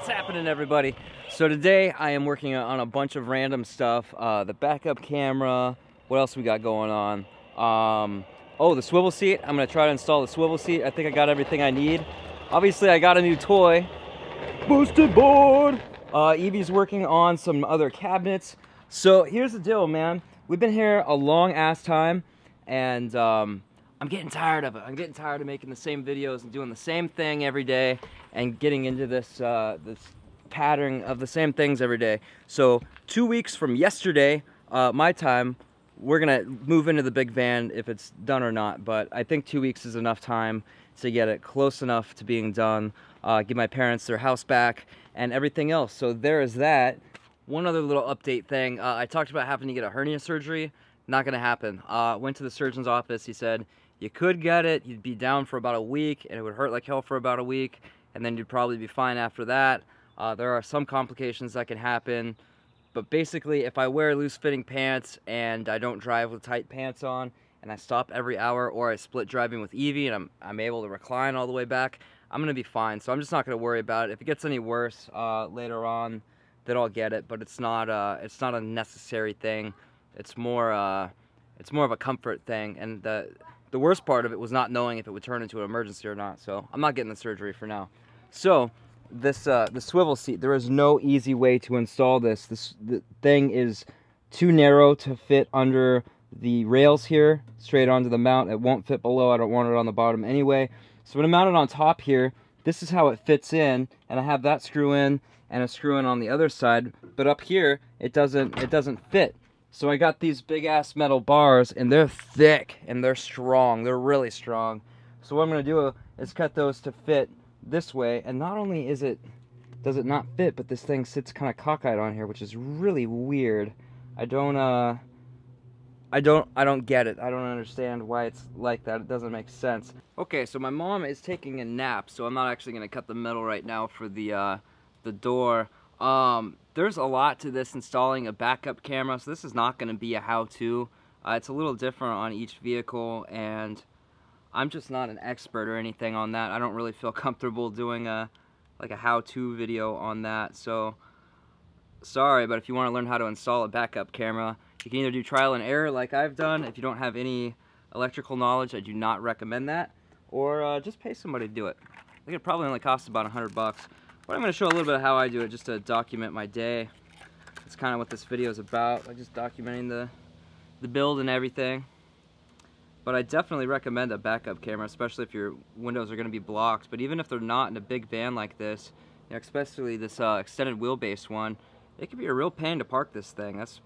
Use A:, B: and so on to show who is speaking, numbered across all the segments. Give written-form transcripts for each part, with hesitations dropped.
A: What's happening, everybody? So today I am working on a bunch of random stuff. The backup camera. What else we got going on? Oh, the swivel seat. I'm gonna try to install the swivel seat. I think I got everything I need. Obviously, I got a new toy. Boosted board. Evie's working on some other cabinets. So here's the deal, man. We've been here a long ass time, and I'm getting tired of it. I'm getting tired of making the same videos and doing the same thing every day and getting into this this pattern of the same things every day. So 2 weeks from yesterday, my time, we're gonna move into the big van if it's done or not. But I think 2 weeks is enough time to get it close enough to being done, give my parents their house back and everything else. So there is that. One other little update thing. I talked about having to get a hernia surgery. Not gonna happen. Went to the surgeon's office. He said, you could get it, you'd be down for about a week, and it would hurt like hell for about a week, and then you'd probably be fine after that. There are some complications that can happen, but basically, if I wear loose-fitting pants and I don't drive with tight pants on, and I stop every hour, or I split driving with Evie, and I'm able to recline all the way back, I'm gonna be fine. So I'm just not gonna worry about it. If it gets any worse later on, then I'll get it. But it's not a necessary thing. It's more of a comfort thing, and the worst part of it was not knowing if it would turn into an emergency or not, so I'm not getting the surgery for now. So, this the swivel seat, there is no easy way to install this. The thing is too narrow to fit under the rails here, straight onto the mount. It won't fit below. I don't want it on the bottom anyway. So when I mount it on top here, this is how it fits in, and I have that screw in and a screw in on the other side, but up here, it doesn't fit. So I got these big ass metal bars, and they're thick and they're strong. They're really strong. So what I'm gonna do is cut those to fit this way. And not only does it not fit, but this thing sits kind of cockeyed on here, which is really weird. I don't get it. I don't understand why it's like that. It doesn't make sense. Okay, so my mom is taking a nap, so I'm not actually gonna cut the metal right now for the door. There's a lot to this installing a backup camera, so this is not going to be a how-to. It's a little different on each vehicle, and I'm just not an expert or anything on that. I don't really feel comfortable doing a how-to video on that, so sorry, but if you want to learn how to install a backup camera, you can either do trial and error like I've done. If you don't have any electrical knowledge, I do not recommend that, or just pay somebody to do it. I think it probably only costs about $100. But I'm going to show a little bit of how I do it, just to document my day. That's kind of what this video is about, like just documenting the build and everything. But I definitely recommend a backup camera, especially if your windows are going to be blocked. But even if they're not in a big van like this, you know, especially this extended wheelbase one, it can be a real pain to park this thing. That's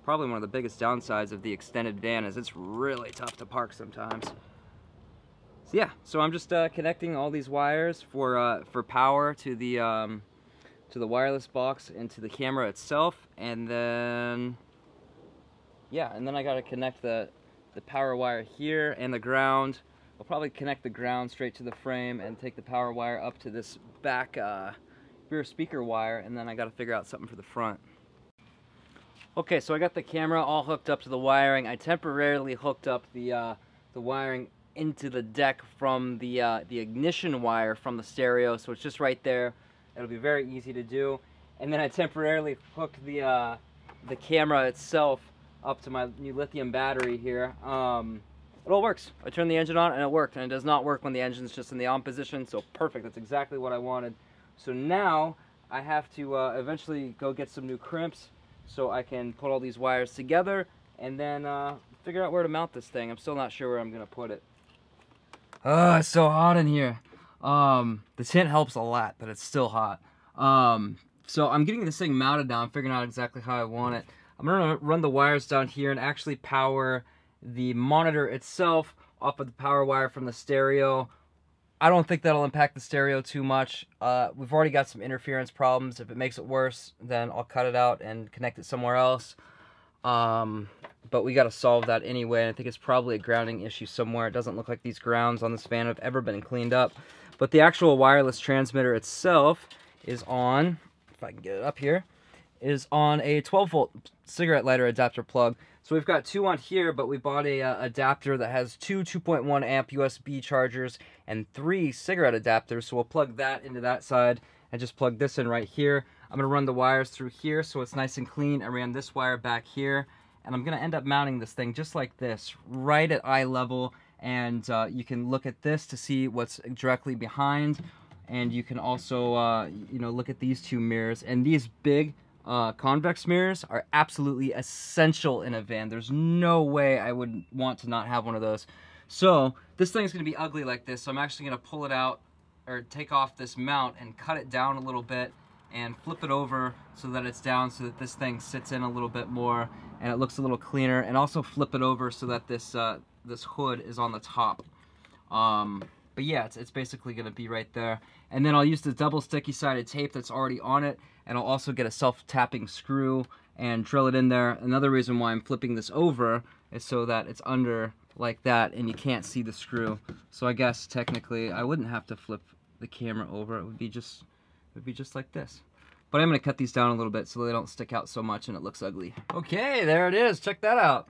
A: probably one of the biggest downsides of the extended van, is it's really tough to park sometimes. So yeah, so I'm just connecting all these wires for power to the wireless box and to the camera itself, and then yeah, and then I gotta connect the power wire here and the ground. I'll probably connect the ground straight to the frame and take the power wire up to this back rear speaker wire, and then I gotta figure out something for the front. Okay, so I got the camera all hooked up to the wiring. I temporarily hooked up the wiring into the deck from the ignition wire from the stereo, so it's just right there. It'll be very easy to do. And then I temporarily hooked the camera itself up to my new lithium battery here. It all works. I turned the engine on and it worked, and it does not work when the engine's just in the on position, so perfect. That's exactly what I wanted. So now I have to eventually go get some new crimps so I can put all these wires together and then figure out where to mount this thing. I'm still not sure where I'm gonna put it. Oh, it's so hot in here. The tent helps a lot, but it's still hot. So I'm getting this thing mounted now. I'm figuring out exactly how I want it. I'm gonna run the wires down here and actually power the monitor itself off of the power wire from the stereo. I don't think that'll impact the stereo too much. We've already got some interference problems. If it makes it worse, then I'll cut it out and connect it somewhere else. But we got to solve that anyway. I think it's probably a grounding issue somewhere. It doesn't look like these grounds on this van have ever been cleaned up. But the actual wireless transmitter itself is on, if I can get it up here, is on a 12-volt cigarette lighter adapter plug. So we've got two on here, but we bought a adapter that has two 2.1 amp USB chargers and 3 cigarette adapters. So we'll plug that into that side, and just plug this in right here. I'm gonna run the wires through here so it's nice and clean. I ran this wire back here, and I'm gonna end up mounting this thing just like this, right at eye level. And you can look at this to see what's directly behind, and you can also you know, look at these two mirrors. And these big convex mirrors are absolutely essential in a van. There's no way I would want to not have one of those. So this thing's gonna be ugly like this, so I'm actually gonna pull it out, or take off this mount and cut it down a little bit and flip it over so that it's down, so that this thing sits in a little bit more and it looks a little cleaner, and also flip it over so that this this hood is on the top. But yeah, it's basically gonna be right there. And then I'll use the double sticky sided tape that's already on it, and I'll also get a self-tapping screw and drill it in there. Another reason why I'm flipping this over is so that it's under like that and you can't see the screw. So I guess technically I wouldn't have to flip the camera over. It would be just like this. But I'm gonna cut these down a little bit so they don't stick out so much and it looks ugly. Okay, there it is. Check that out.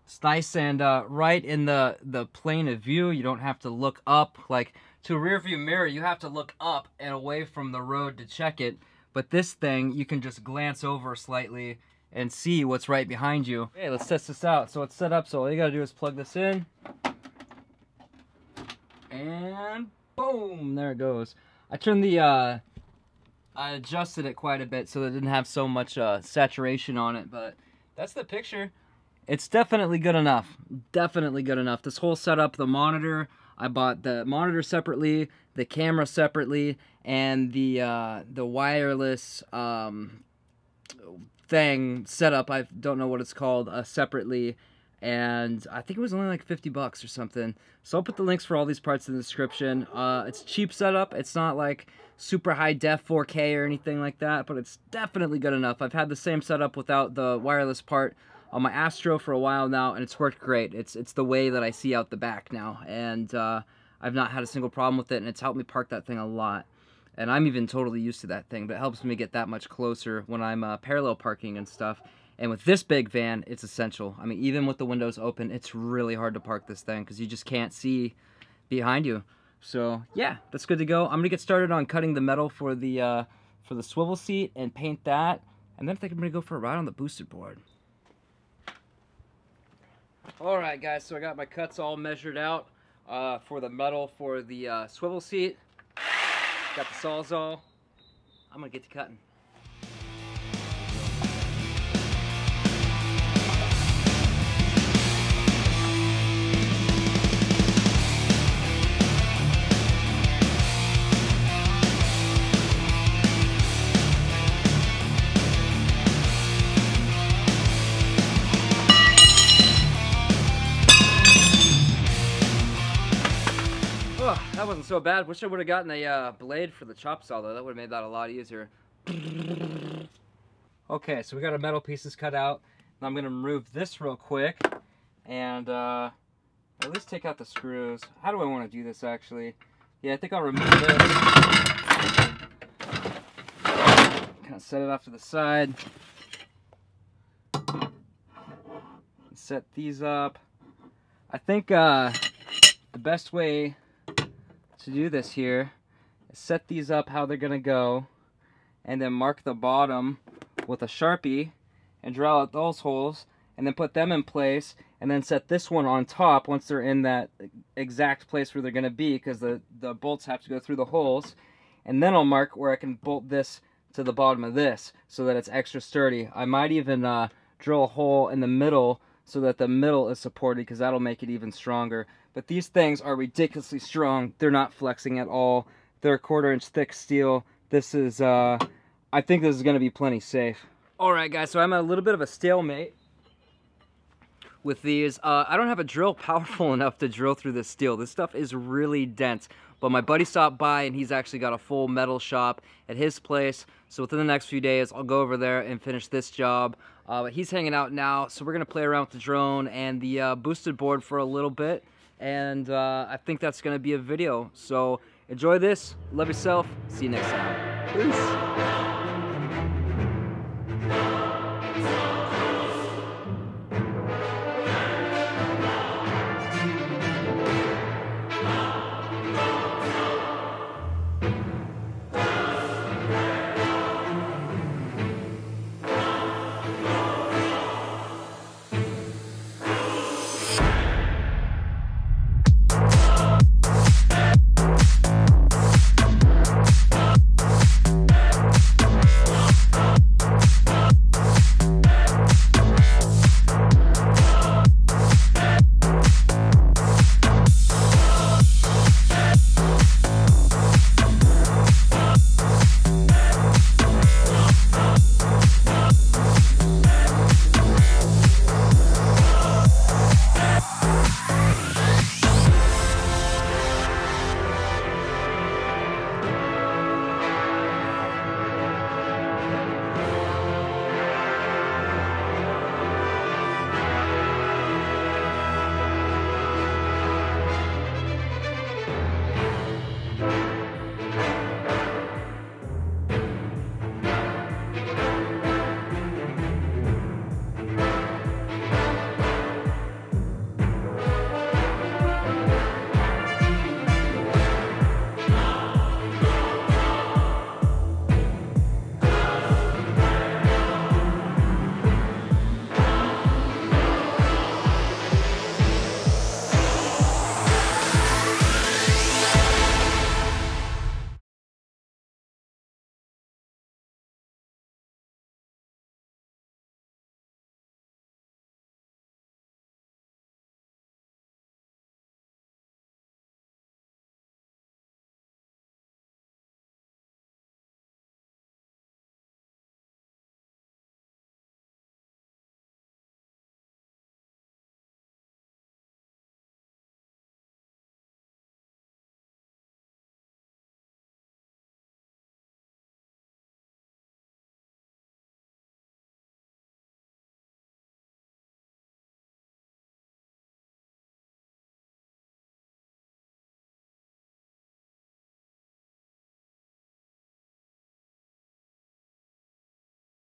A: It's nice and right in the plane of view. You don't have to look up. Like, to a rear view mirror, you have to look up and away from the road to check it. But this thing, you can just glance over slightly and see what's right behind you. Okay, let's test this out. So it's set up, so all you gotta do is plug this in. And boom, there it goes. I turned the, I adjusted it quite a bit so it didn't have so much saturation on it, but that's the picture. It's definitely good enough. Definitely good enough. This whole setup, the monitor, I bought the monitor separately, the camera separately, and the wireless thing setup, I don't know what it's called, separately. And I think it was only like 50 bucks or something. So I'll put the links for all these parts in the description. It's a cheap setup. It's not like super high def 4K or anything like that, but it's definitely good enough. I've had the same setup without the wireless part on my Astro for a while now, and it's worked great. It's the way that I see out the back now, and I've not had a single problem with it, and it's helped me park that thing a lot. And I'm even totally used to that thing, but it helps me get that much closer when I'm parallel parking and stuff. And with this big van, it's essential. I mean, even with the windows open, it's really hard to park this thing because you just can't see behind you. So yeah, that's good to go. I'm gonna get started on cutting the metal for the swivel seat and paint that, and then I think I'm gonna go for a ride on the boosted board. Alright guys, so I got my cuts all measured out for the metal for the swivel seat. Got the Sawzall. I'm gonna get to cutting. That wasn't so bad. Wish I would have gotten a blade for the chop saw though. That would have made that a lot easier. Okay, so we got our metal pieces cut out. Now I'm gonna remove this real quick and at least take out the screws. How do I want to do this actually? Yeah, I think I'll remove this. Kind of set it off to the side. Set these up. I think the best way to do this here is set these up how they're gonna go, and then mark the bottom with a Sharpie and draw out those holes, and then put them in place, and then set this one on top once they're in that exact place where they're gonna be, because the bolts have to go through the holes. And then I'll mark where I can bolt this to the bottom of this so that it's extra sturdy. I might even drill a hole in the middle so that the middle is supported, because that'll make it even stronger. But these things are ridiculously strong. They're not flexing at all. They're 1/4 inch thick steel. This is, I think this is gonna be plenty safe. All right guys, so I'm at a little bit of a stalemate with these. I don't have a drill powerful enough to drill through this steel. This stuff is really dense. But my buddy stopped by and he's actually got a full metal shop at his place. So within the next few days, I'll go over there and finish this job. But he's hanging out now, so we're gonna play around with the drone and the boosted board for a little bit. And I think that's gonna be a video. So enjoy this, love yourself, see you next time. Peace.